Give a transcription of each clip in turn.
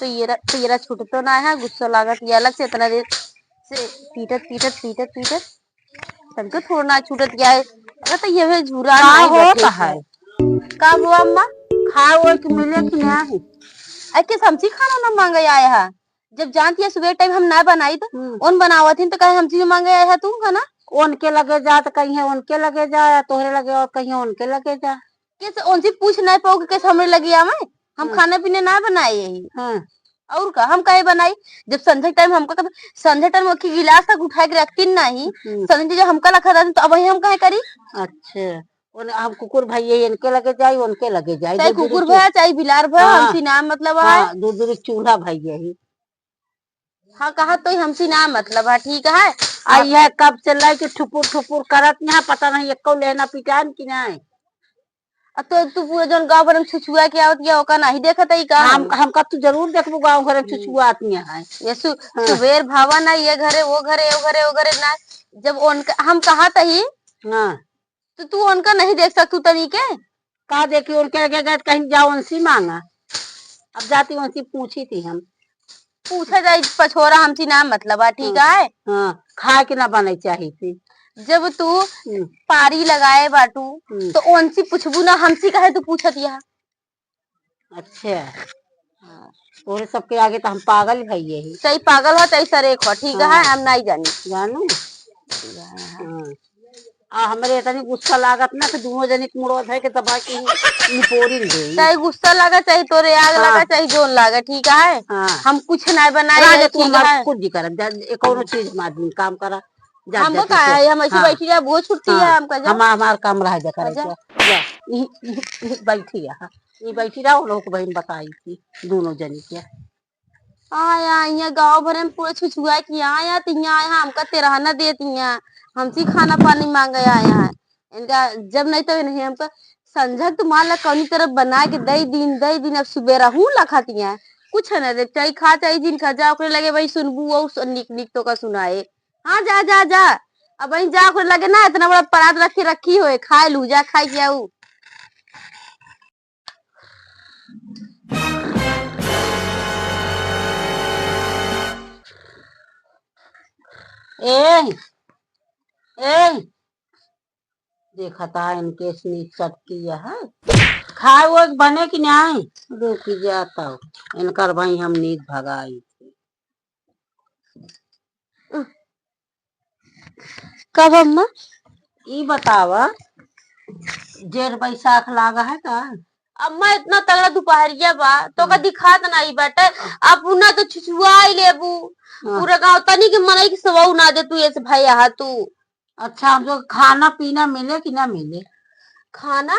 तो ये छूट तो ना है गुस्सा लागत ये अलग से इतना देर से पीटत पीटत पीटत पीटत तनको थोड़ा ना छूटत क्या है। अरे तो ये झूरा का नहीं होता बैठे है का हुआ अम्मा खाए वो कि मिले कि नहीं। अरे हमसी खाना ना मांगे आया है जब जानती है सुबह टाइम हम ना बनाई तो उन बनावत थी तो कहे हमसी मांगे आया है तू है ना उनके लगे जा तो कहीं उनके लगे जा या तोहरे लगे और कहीं उनके लगे जा। कैसे उनसे पूछ नहीं पाओगे कैसे हमरे लगी आवे हम खाने पीने ना बनाए यही और का हम कहे बनाई जब संध्या टाइम हमका संध्या टाइम की गिलास तक उठा के रखती नहीं संध्या जब हमका रखा था तो अब वही हम कहे करी। अच्छा हम कुकुर भाई इनके लगे जाये उनके लगे जाये चाहे कुकुर भया चाहे बिलार भया हमसी नाम मतलब है। दूर दूर चूल्हा भाई यही हाँ कहा तो हमसी नाम मतलब है ठीक है। यह कब चल रहा है कि ठुपुर ठुपुर करत यहाँ पता नहीं एको लेना पिटान की नहीं। तो तू पूरे जन गाँव भर में छुछुआ के आवत या ओका नहीं देखत है का हम का तू जरूर देखबो गाँव घर में छुछुआ आती है ये सुबेर भावा ना ये घरे वो घरे वो घरे वो घरे ना जब उनका हम कहा तही तो तू उनका नहीं देख सकतू तरीके का देखी उनके लगे गए कहीं जाओ उनसी मांगा अब जाती उनसी पूछी थी हम पूछा जाए पछोरा हमसी नाम मतलब है ठीक है। खाए के ना बने चाहिए थी जब तू पारी लगाए बाटू तो उनसी पूछबू ना हमसी कहे तू पूछत यह। अच्छा और सबके आगे तो हम पागल भाई यही सही पागल हो चाहे सरेख हो ठीक है हम नहीं जानी जानू हमारे इतनी गुस्सा लागत ना कि दोनों जनी मुड़ोत है कि तबाह की निपोरी दे चाहे गुस्सा लगा चाहे तोरे आग लगा चाहे जोन लगा ठीक है। हम कुछ नहीं बनाए तू हमारा कुछ भी कर कोनो चीज में आदमी काम करा हम का है हम ऐसे बैठी जा वो छुट्टी है हमका जा हम हमार काम रह जा करे जा बैठी है ये बैठी रहो लोग बहन बताई थी दोनों जनी के आया यहाँ गाँव भरे में पूरे छुछुआ की आया तिया आया हमका तेरह न देती हमसी खाना पानी मांगे आया है इनका जब नहीं तो नहीं हमका संझा तो मान ला कौनी तरफ बना के दई दिन अब सुबेरा हूँ ला खाती है कुछ है ना चाहे खा चाहे जिन खा जा लगे भाई सुनबू और निक निक तो का सुनाए हाँ जा जा जा अब वही जा लगे ना इतना बड़ा परात रख के रखी हो खाए लू जा खाई क्या देखा था इनके चटकी है खाए वो बने कि नहीं रुकी जाता इनकर भाई हम नींद भगाई कब अम्मा ई बतावा जेठ बैसाख लागा है का अम्मा इतना तगड़ा दोपहरिया बा तो का दिखात नहीं बाटे अब ना तो छुछुआ लेबू पूरा गांव तनी के मनई के सवाऊ ना दे तू ऐसे भाई आ तू। अच्छा हम जो खाना पीना मिले कि ना मिले खाना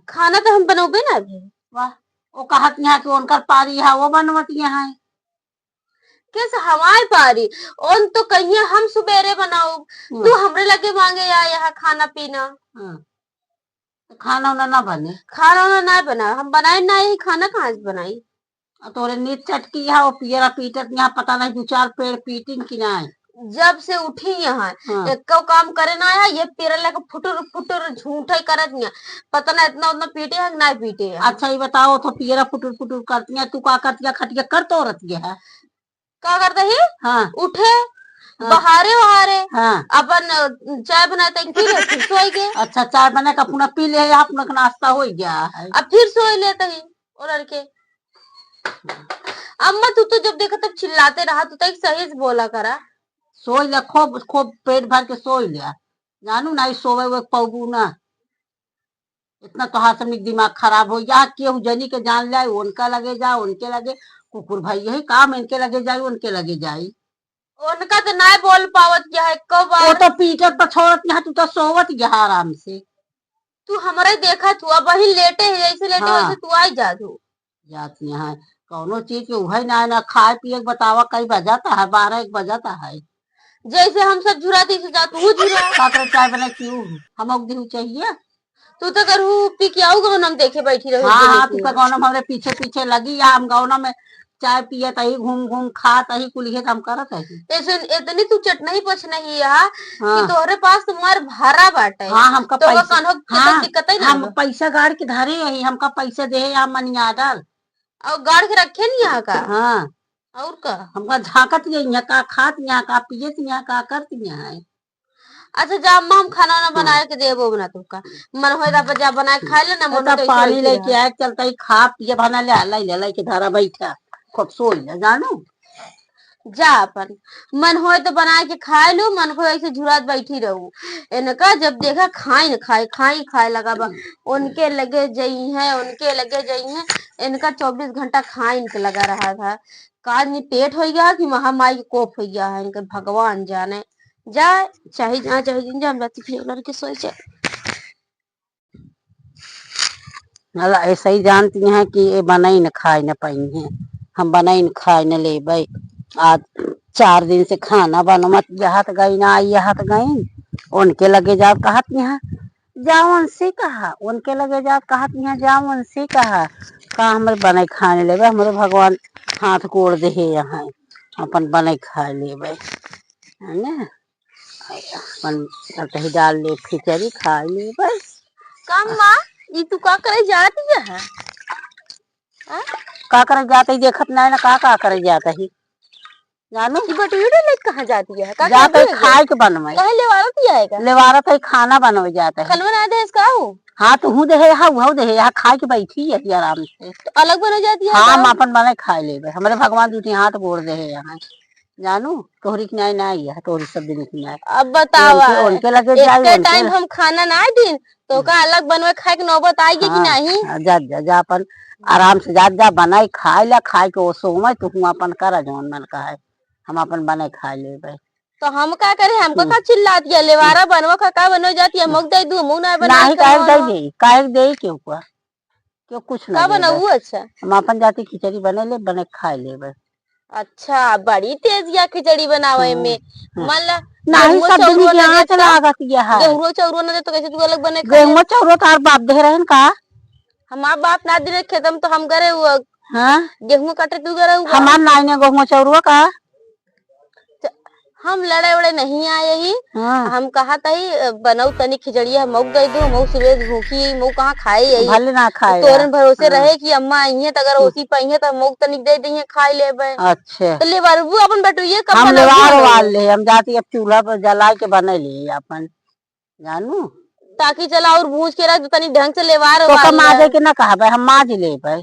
खाना तो हम बनोबे ना अभी वाह वो कहत यहाँ कि उनकर पारी है वो बनवती है कैसे हमारे पारी उन तो कहिए हम सुबेरे बनाओ तू हमरे लगे मांगे या यहाँ खाना पीना खाना उना ना बने खाना उना ना बना हम बनाए ना ही खाना कहाँ से बनाई तोरे नींद चटकी है वो पियरा पीटत यहाँ पता नहीं दो चार पेड़ पीटिन की ना जब से उठी यहाँ एक काम करे ना आया ये पेड़ लगे फुटुर फुटुर झूठा करत नहीं पता ना इतना उतना पीटे है ना पीटे है। अच्छा ये बताओ तो पियरा फुटुर फुटुर करती है तू का करती है खटिया कर तो औरत है क्या करते ही उठे बहारे बहारे अपन चाय बनाते फिर सोई गए। अच्छा चाय बना के अपना पी ले अपना नाश्ता हो गया है अब फिर सोई लेते ही और लड़के अम्मा तू तो जब देखा तब चिल्लाते रहा तू तो एक सही से बोला करा सोई ले खूब खूब पेट भर के सोई ले जानू नहीं सोवे वो पबू ना इतना तो हाथ में दिमाग खराब हो या केहू जनी के जान ले उनका लगे जा उनके लगे कुकुर भाई यही काम इनके लगे जाये उनके लगे जाये उनका तो ना बोल पावत क्या है कब वो तो पीटत पर छोड़त यहाँ तू तो सोवत यहाँ आराम से तू हमारे देखा तू अब वही लेटे है जैसे लेटे वैसे तू आई जा तू जाती है कौनो चीज के उभय ना खाए पिए बतावा कई बजाता है 12-1 बजाता है जैसे हम सब झुराती से जा तू झुरा चाय बना क्यों हम दिहू चाहिए तू तो करू पी के आओ गौनम देखे बैठी रहो तू तो गौनम हमारे पीछे पीछे लगी या हम गौनम में चाय पिए तही घूम घूम खा तही कुल हम करत है इतनी तू चट नहीं पछ नहीं है कि तोहरे पास तुम्हार भारा बाटे हमका तो पैसा दिक्कत है ना हम पैसा गाड़ के धरे यही हमका पैसा दे या मनी आडर और गाड़ के रखे नहीं यहाँ का। हाँ और का हमका झाकत यहाँ का खात यहाँ का पियत यहाँ का करत यहाँ है। अच्छा जा अम्मा हम खाना वाना हाँ बना के देबो बना तुमका मन होए ता जा बना के खा ले ना मन तब तो ऐसे पानी बैठी लेके रहा। आए चलता ही खा पिए बना ले के धारा बैठा खूब सो ले जानू। जा अपन मन होए तो बना के खा लो मन को ऐसे झुरात बैठी रहूं। इनका जब देखा खाई न खाए खाई खाए लगा बा उनके लगे जई है उनके लगे जई है। इनका 24 घंटा खाए इनके लगा रहा था। काज नहीं पेट हो गया कि महामारी के कोप हो गया है इनके भगवान जाने। जाए चाहे जहाँ चाहे जिन जा हम फिर लड़के सोए जाए। अला ऐसा ही जानती हैं कि ये बनाई न खाए न पाई है। हम बनाई न खाए न ले भाई आज 4 दिन से खाना बनो मत जहात गई ना आई यहाँ गई उनके लगे जाओ कहत यहाँ जाओ उनसे कहा उनके लगे जाओ कहत यहाँ जाओ उनसे कहा हमारे बनाई खाने ले हमारे भगवान हाथ कोड़ दे यहाँ अपन बनाई खा ले है ना अपन कहीं डाल ले खिचड़ी खा ले बस। काम माँ ये तू का करे जाती है हाँ? का करे जाता ही देखत नहीं ना का करे जाता ही जानू। ये बटुए ले कहाँ जाती है का जाता है करती है खाए के बनवाई कहे ले वाला भी आएगा लेवारत है खाना बनवे जाता है। कल बना दे इसका हो हाँ तो हूँ दे हाँ दे यहाँ खाए के बैठी है आराम से। तो अलग बना जाती है हाँ हम अपन बने खाए ले हमारे भगवान दूसरी हाथ गोड़ दे है यहाँ जानू तोहरी की न्याय नहीं है तोहरी सब दिन की न्याय। अब बतावा उनके लगे एक जाए टाइम हम खाना ना दिन तो का अलग बनवे खाए के नौबत आएगी कि नहीं। हाँ, जा अपन आराम से जा बनाई खाए ला खाए के वो सोमय तो हूँ अपन करा जौन मन का है हम अपन बने खाए ले भाई। तो हम का करे हमको का चिल्ला दिया लेवारा बनवा का बनवा जाती है मुक दे दू मुंह ना बना नहीं काहे दे क्यों का क्यों कुछ का ना बनाऊ। अच्छा हम अपन जाती खिचड़ी बने ले बने खाए ले भाई। अच्छा बड़ी तेज या खिचड़ी बनावे में मन ला नहीं सब दिन की यहाँ चला लागत है गेहूं चौरो ना दे तो कैसे तू अलग बने गेहूं चौरो तार बाप दे रहन का हमार बाप ना दिन खेतम तो हम करे हाँ गेहूं काटे तू करे हमार नाई ने गेहूं चौरो का हम लड़े वड़े नहीं आए ही। हाँ हम कहा तही बनऊ तनी खिचड़िया मऊ दे दू मऊ सुबह भूखी मऊ कहाँ खाए यही भले ना खाए तोरन भरोसे रहे कि अम्मा आई है तो अगर ओसी पाई है तो मऊ तनिक दे दी है खाए ले अच्छा तो ले बरबू अपन बटुए कब हम बनाऊ लेवार वाल ले हम जाती अब चूल्हा पर जला के बने ले अपन जानू ताकि चला और भूज के रख तनी ढंग से लेवार तो कम माजे के ना कहा भाई हम माज ले भाई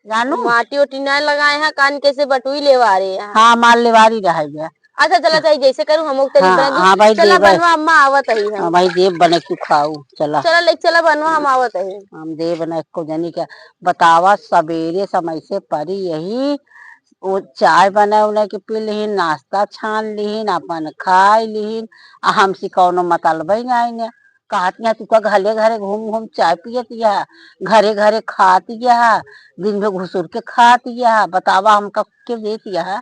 जानू माटी ओटी न लगाए हैं कान कैसे बटुई लेवा रहे हैं। हाँ माल लेवारी रह गया। अच्छा चला चाहिए जैसे करूँ हम हाँ भाई चला बनवा अम्मा आवत है हाँ भाई देव बने क्यों खाऊ चला चला ले चला बनवा हम आवत है हम देव बने को जानी क्या बतावा सवेरे समय से परी यही वो चाय बना उना के पी लिहिन नाश्ता छान लिहिन अपन खाए लिहिन हमसे कौनो मतलब ही नहीं कहती तू का घरे घरे घूम घूम चाय पियती है घरे घरे खाती है दिन में घुसुर के खाती है बतावा हमका क्यों देती है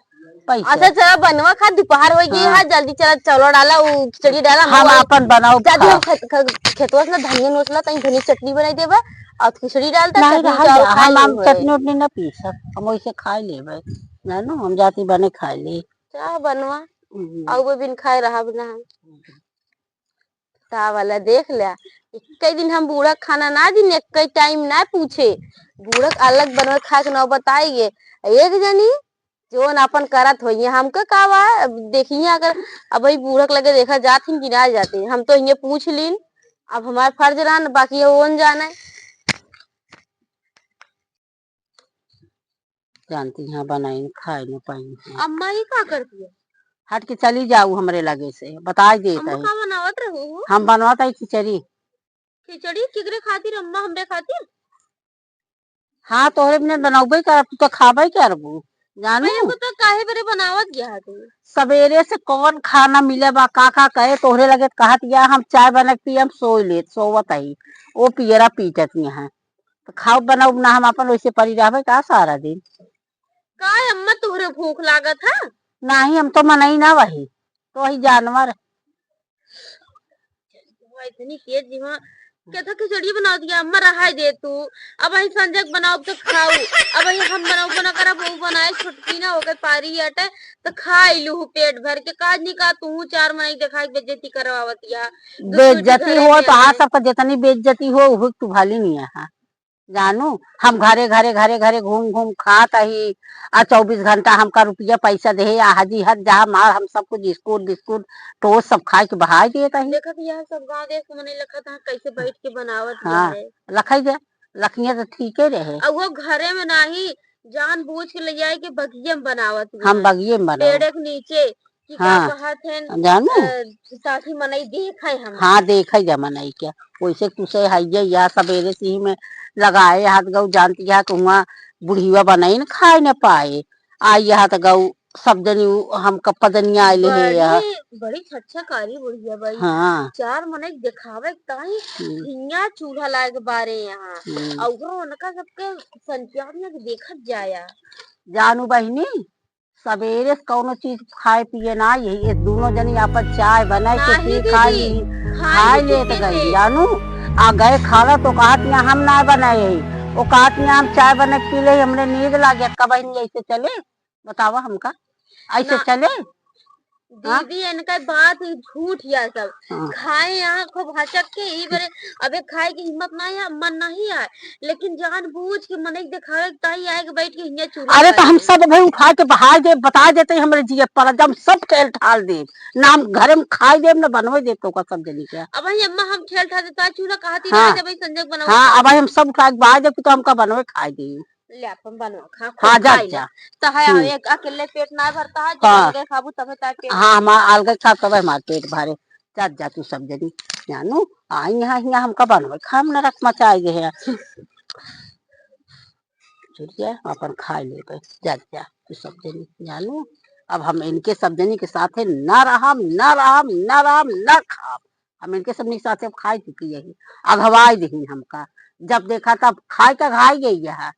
पैसा। अच्छा चला बनवा खा दोपहर हो गई है जल्दी चला चलो डाला वो खिचड़ी डाला हम अपन बनाओ दादी हम खेतवा से धनिया नोचला तनी धनी चटनी बनाई देबा और खिचड़ी डालता हम चटनी उटनी न पी सब हम वैसे खाए ले जानू हम जाती बने खाए ले चाह बनवा और वो बिन खाए रहा बना हम ता वाला देख लिया एक दिन हम बूढ़ा खाना ना दिन एक टाइम ना पूछे बूढ़ा अलग बनवा खा के न बताइए एक जनी जोन अपन करत होइए हमका का बा देखिए अगर अब भाई बूढ़क लगे देखा जाती कि ना जाती हम तो ये पूछ लीन अब हमारा फर्ज रहा बाकी ओन जाना है जानती हैं बनाई खाए न पाई अम्मा ये का करती है हट के चली जाऊ हमरे लगे से बता देता है का बनावत रहू हम बनवाता है खिचड़ी केकरे खातिर अम्मा हमरे खातिर हाँ तोहरे बिना बनाबे कर तू तो खाबे करबू जानू तो काहे बरे बनावत गया तू सवेरे से कौन खाना मिले बा का कहे तोहरे लगे कहत या हम चाय बना पी हम सोई ले सोवत आई वो पियरा पीटत यहाँ तो खाओ बनाऊ ना हम अपन वैसे परी रहबे का सारा दिन का अम्मा तोहरे भूख लागत है नहीं हम तो मनई ना वही तो वही जानवर इतनी तेज दिमाग कहता खिचड़ी बना दिया अम्मा रहा दे तू अब અહીં संजय बनाओ तो खाऊ अब અહીં हम बनाओ बना कर वो बनाए छुटकी ना होकर पारी हटे तो खाई लू पेट भर के काज नहीं का तू 4 महीने दिखाई बेइज्जती करवावतिया बेइज्जती हो तो हाँ सबका जितनी बेइज्जती हो वो तू भाली नहीं है जानू हम घरे घरे घरे घरे घूम घूम खात ही आ 24 घंटा हमका रुपया पैसा दे आ हाजी हद जहाँ मार हम सब कुछ बिस्कुट बिस्कुट टोस्ट सब खा के बहाई देता ही। देखत यह सब गांव देश में नहीं लखत है कैसे बैठ के बनावत हाँ है। लखाई जा लखिया तो ठीक ही रहे। और वो घरे में नहीं जान बूझ के ले जाए के बगिया में बनावत हम बगिए में बनाओ। पेड़ के नीचे कि क्या हाँ कहत है जानू साथी मनई देख है हम। हाँ देखा जा मनई क्या वैसे तुसे है या सवेरे से ही में लगाए हाथ गऊ जानती है कि वहाँ बुढ़िया बनाई न खाए न पाए आई यहाँ तो गऊ सब जनी हमका पदनिया आये है यहाँ। बड़ी अच्छा कारी बुढ़िया भाई। हाँ चार मनई दिखावे ताई हिया चूल्हा लाए के बारे यहाँ और उनका सबके संख्या में देखत जाया। जानू बहिनी सवेरे से कौनो चीज खाए पिए ना यही ये दोनों जनी आपस चाय बनाए के पी खा ली खाए लेत गई जानू आ गए खाला तो कहत हम ना बनाए यही वो कहत हम चाय बना के पी ले हमने नींद लागे का बहनी ऐसे चले बतावा हमका ऐसे चले। दीदी इनका बात ही झूठ या सब खाए यहाँ खूब हचक के ही बरे अबे खाए की हिम्मत ना है मन नहीं आए लेकिन जान बूझ के मन दिखावे ताई आए के बैठ के हिया चूल्हा। अरे तो हम सब भाई उठा के बहा दे बता देते हमारे जिये पर जब सब ठेल ठाल दे ना हम घर में खाए दे न बनवे दे तो का सब जनी क्या। अब अम्मा हम ठेल ठा देता चूल्हा कहती हाँ, भाई संजग बनाओ। हाँ अब हम सब उठा के बहा दे तो हमका बनवे खाए दे। ले अपन बनवा खा हाँ जा जा तो एक अकेले पेट ना भरता है हाँ, जब खाबू तब पेट। हाँ हमारा अलग खा तब हमारे पेट भरे जा जा तू सब जनी जानू आई यहाँ यहाँ हमका बनवे खा न रख मचाए गए है अपन खाए ले पे जा जा तू सब जनी जानू अब हम इनके सब जनी के साथ न रहम न रहम न रहम न खाम हम इनके सब साथ खाए चुकी यही अघवाई दही हमका जब देखा तब खाए का घाई गई है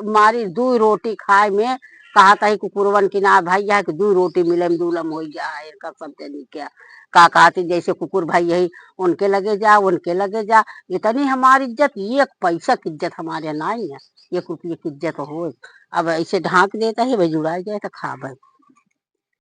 मारी 2 रोटी खाए में कहा था कुकुरवन की ना भाई है कि 2 रोटी मिले में दूलम हो जाए इनका सब जनी क्या का कहती जैसे कुकुर भाई यही उनके लगे जा इतनी हमारी इज्जत 1 पैसा की इज्जत हमारे नहीं है 1 रुपये की इज्जत हो अब ऐसे ढांक देता है भाई जुड़ाई जाए तो खा भाई।